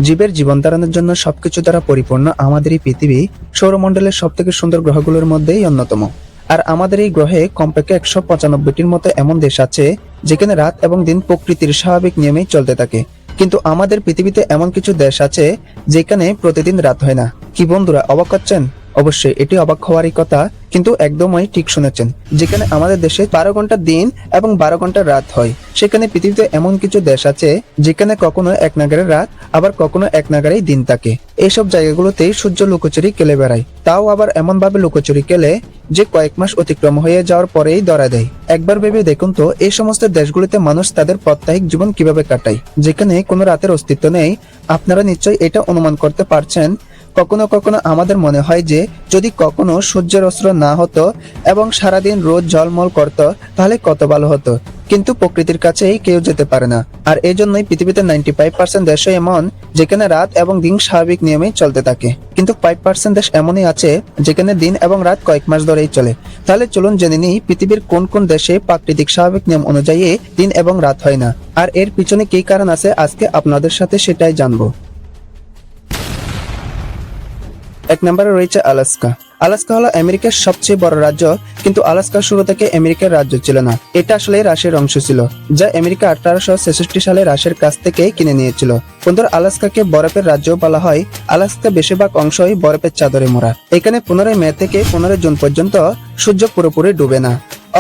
জীবের জীবন ধারণের জন্য সবকিছু দ্বারা পরিপূর্ণ আমাদের এই পৃথিবী সৌরমণ্ডলের সব থেকে সুন্দর গ্রহগুলোর মধ্যেই অন্যতম। আর আমাদের এই গ্রহে কমপক্ষে 195টির মতো এমন দেশ আছে যেখানে রাত এবং দিন প্রকৃতির স্বাভাবিক নিয়মেই চলতে থাকে। কিন্তু আমাদের পৃথিবীতে এমন কিছু দেশ আছে যেখানে প্রতিদিন রাত হয় না। কি বন্ধুরা, অবাক হচ্ছেন? অবশ্যই এটি অবাক হওয়ারই কথা, কিন্তু একদমই ঠিক শুনেছেন। যেখানে আমাদের দেশে 12 ঘন্টা দিন এবং 12 ঘন্টা রাত হয়, সেখানে পৃথিবীতে এমন কিছু দেশ আছে যেখানে কখনো এক নাগারে রাত আবার কখনো এক নাগারেই দিন থাকে। এইসব জায়গাগুলোতেই সূর্য লুকোচুরি কেলে বেড়ায়, তাও আবার এমন ভাবে লুকোচুরি কেলে যে কয়েক মাস অতিক্রম হয়ে যাওয়ার পরেই ধরা দেয়। একবার ভেবে দেখুন তো, এই সমস্ত দেশগুলিতে মানুষ তাদের প্রাত্যহিক জীবন কিভাবে কাটায়, যেখানে কোনো রাতের অস্তিত্ব নেই। আপনারা নিশ্চয়ই এটা অনুমান করতে পারছেন। কখনো কখনো আমাদের মনে হয় যে যদি কখনো সূর্যের অস্ত্র না হতো এবং সারাদিন রোদ ঝলমল করত তাহলে কত ভালো হতো, কিন্তু প্রকৃতির কাছেই কেউ যেতে পারে না। আর এই জন্যই পৃথিবীতে 95% দেশই এমন যেখানে রাত এবং দিন স্বাভাবিক নিয়মেই চলতে থাকে, কিন্তু 5% দেশ এমনই আছে যেখানে দিন এবং রাত কয়েক মাস ধরেই চলে। তাহলে চলুন জেনে নিই পৃথিবীর কোন কোন দেশে প্রাকৃতিক স্বাভাবিক নিয়ম অনুযায়ী দিন এবং রাত হয় না, আর এর পিছনে কি কারণ আছে আজকে আপনাদের সাথে সেটাই জানবো। 1 নম্বরে রয়েছে আলাস্কা। আলাস্কা হলো আমেরিকার সবচেয়ে বড় রাজ্য, কিন্তু আলাস্কা শুরু থেকে আমেরিকার রাজ্য ছিল না। এটা আসলে রাশিয়ার অংশ ছিল, যা আমেরিকা 1866 সালে রাশিয়ার কাছ থেকে কিনে নিয়েছিল। বন্ধুরা, আলাস্কাকে বরফের রাজ্য বলা হয়। আলাস্কা বেশিরভাগ অংশই বরফের চাদরে মোড়া। এখানে 15 মে থেকে 15 জুন পর্যন্ত সূর্য পুরোপুরি ডুবে না,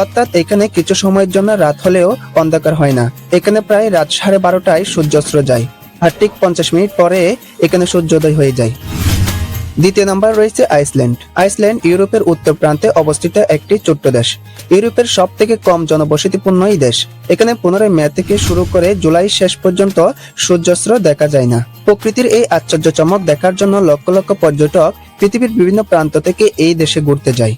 অর্থাৎ এখানে কিছু সময়ের জন্য রাত হলেও অন্ধকার হয় না। এখানে প্রায় রাত 12:30টায় সূর্যাস্ত যায়, আর ঠিক 50 মিনিট পরে এখানে সূর্যোদয় হয়ে যায়। দ্বিতীয় নম্বর রয়েছে আইসল্যান্ড। আইসল্যান্ড ইউরোপের উত্তর প্রান্তে অবস্থিত একটি ছোট্ট দেশ। ইউরোপের সব থেকে কম জনবসতিপূর্ণ এই দেশ। এখানে 15 মে থেকে শুরু করে জুলাই শেষ পর্যন্ত সূর্যাস্ত দেখা যায় না। প্রকৃতির এই আশ্চর্য চমক দেখার জন্য লক্ষ লক্ষ পর্যটক পৃথিবীর বিভিন্ন প্রান্ত থেকে এই দেশে ঘুরতে যায়।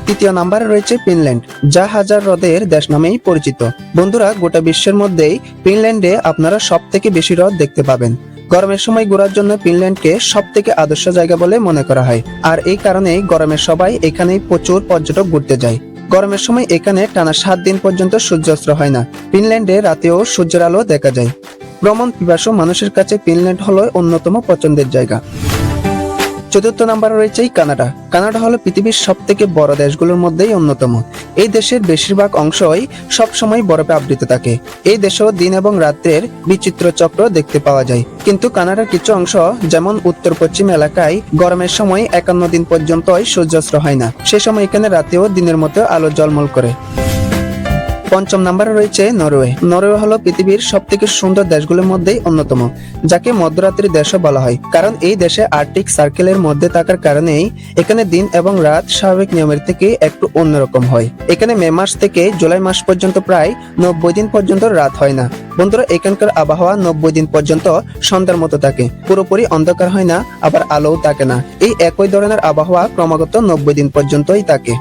তৃতীয় নম্বরে রয়েছে ফিনল্যান্ড, যা হাজার হ্রদের দেশ নামেই পরিচিত। বন্ধুরা, গোটা বিশ্বের মধ্যেই ফিনল্যান্ডে আপনারা সব থেকে বেশি হ্রদ দেখতে পাবেন। গরমের সময় ঘোরার জন্য ফিনল্যান্ডকে সব থেকে আদর্শ জায়গা বলে মনে করা হয়, আর এই কারণেই গরমের সবাই এখানেই প্রচুর পর্যটক ঘুরতে যায়। গরমের সময় এখানে টানা 7 দিন পর্যন্ত সূর্যাস্ত হয় না। ফিনল্যান্ডে রাতেও সূর্যের আলো দেখা যায়। ভ্রমণ পিপাসু মানুষের কাছে ফিনল্যান্ড হলো অন্যতম পছন্দের জায়গা। চতুর্থ নম্বরে রয়েছে কানাডা। কানাডা হলো পৃথিবীর সব থেকে বড় দেশগুলোর মধ্যেই অন্যতম। এই দেশের বেশিরভাগ অংশই সবসময় বরফে আবৃত থাকে। এই দেশেও দিন এবং রাতের বিচিত্র চক্র দেখতে পাওয়া যায়, কিন্তু কানাডার কিছু অংশ যেমন উত্তর পশ্চিম এলাকায় গরমের সময় 51 দিন পর্যন্তই সূর্যাস্ত হয় না। সে সময় এখানে রাতেও দিনের মতো আলো ঝলমল করে। পঞ্চম নম্বরে রয়েছে নরওয়ে। নরওয়ে হলো পৃথিবীর সব থেকে সুন্দর দেশগুলোর মধ্যেই অন্যতম, যাকে মধ্যরাত্রির দেশও বলা হয়, কারণ এই দেশে আর্কটিক সার্কেলের মধ্যে থাকার কারণেই এখানে দিন এবং রাত স্বাভাবিক নিয়মের থেকে একটু অন্যরকম হয়। এখানে মে মাস থেকে জুলাই মাস পর্যন্ত প্রায় 90 দিন পর্যন্ত রাত হয় না। বন্ধুরা, এখানকার আবহাওয়া 90 দিন পর্যন্ত সন্ধ্যার মতো থাকে, পুরোপুরি অন্ধকার হয় না, আবার আলোও থাকে না। এই একই ধরনের আবহাওয়া ক্রমাগত 90 দিন পর্যন্তই থাকে।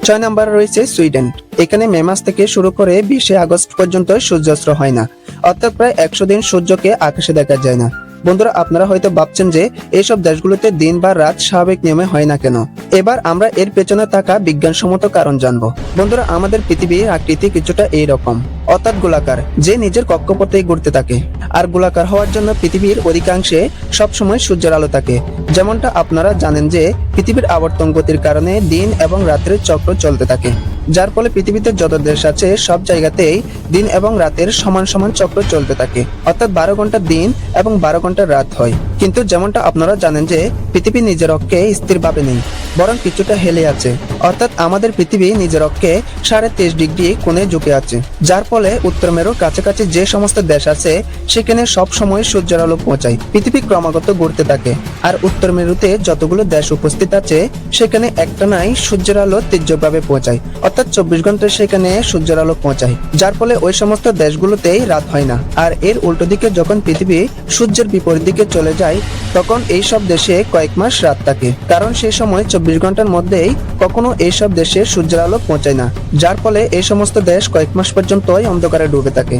6 নম্বরে রয়েছে সুইডেন। এখানে মে মাস থেকে শুরু করে 20 আগস্ট পর্যন্ত সূর্যাস্ত হয় না, অর্থাৎ প্রায় 100 দিন সূর্যকে আকাশে দেখা যায় না। বন্ধুরা, আপনারা হয়তো ভাবছেন যে এইসব দেশগুলোতে দিন বা রাত স্বাভাবিক নিয়মে হয় না কেন। এবার আমরা এর পেছনে থাকা বিজ্ঞানসম্মত কারণ জানবো। বন্ধুরা, আমাদের পৃথিবীর আকৃতি কিছুটা এইরকম, অর্থাৎ গোলাকার, যে নিজের কক্ষপথেই ঘুরতে থাকে। আর গোলাকার হওয়ার জন্য পৃথিবীর অধিকাংশে সবসময় সূর্যের আলো থাকে। যেমনটা আপনারা জানেন যে পৃথিবীর আবর্তন গতির কারণে দিন এবং রাতের চক্র চলতে থাকে, যার ফলে পৃথিবীতে যত দেশ আছে সব জায়গাতেই দিন এবং রাতের সমান সমান চক্র চলতে থাকে, অর্থাৎ 12 ঘন্টা দিন এবং 12 ঘন্টা রাত হয়। কিন্তু যেমনটা আপনারা জানেন যে পৃথিবী নিজের অক্ষে স্থিরভাবে নেই, বরং কিছুটা হেলে আছে, অর্থাৎ আমাদের পৃথিবী নিজের অক্ষে 23.5 ডিগ্রি কোণে ঝুঁকে আছে, যার ফলে উত্তর মেরুর কাছাকাছি যে সমস্ত দেশ আছে সেখানে সব সময় সূর্যের আলো পৌঁছায়। পৃথিবী ক্রমাগত ঘুরতে থাকে, আর উত্তর মেরুতে যতগুলো দেশ উপস্থিত আছে সেখানে একটানাই সূর্যের আলো তীর্যকভাবে পৌঁছায়, অর্থাৎ 24 ঘন্টায় সেখানে সূর্যের আলো পৌঁছায়, যার ফলে ওই সমস্ত দেশগুলোতেই রাত হয় না। আর এর উল্টো দিকে যখন পৃথিবী সূর্যের বিপরীত দিকে চলে যায় তখন এই সব দেশে কয়েক মাস রাত থাকে, কারণ সেই সময় 24 ঘন্টার মধ্যেই কখনো এইসব দেশে সূর্যের আলো পৌঁছায় না, যার ফলে এই সমস্ত দেশ কয়েক মাস পর্যন্তই অন্ধকারে ডুবে থাকে।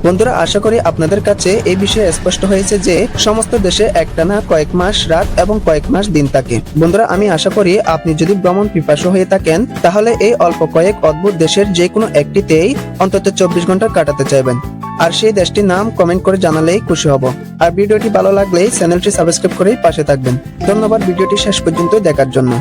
বন্ধুরা, আশা করি আপনাদের কাছে এই বিষয়ে স্পষ্ট হয়েছে যে সমস্ত দেশে একটানা কয়েক মাস রাত এবং কয়েক মাস দিন থাকে। বন্ধুরা, আমি আশা করি আপনি যদি ভ্রমণ পিপাসু হয়ে থাকেন তাহলে এই অল্প কয়েক অদ্ভুত দেশের যে কোনো একটিতেই অন্তত 24 ঘন্টা কাটাতে চাইবেন। আর সেই দেশটির নাম কমেন্ট করে জানালেই খুশি হব। আর ভিডিওটি ভালো লাগলে চ্যানেলটি সাবস্ক্রাইব করেই পাশে থাকবেন। ধন্যবাদ ভিডিওটি শেষ পর্যন্ত দেখার জন্য।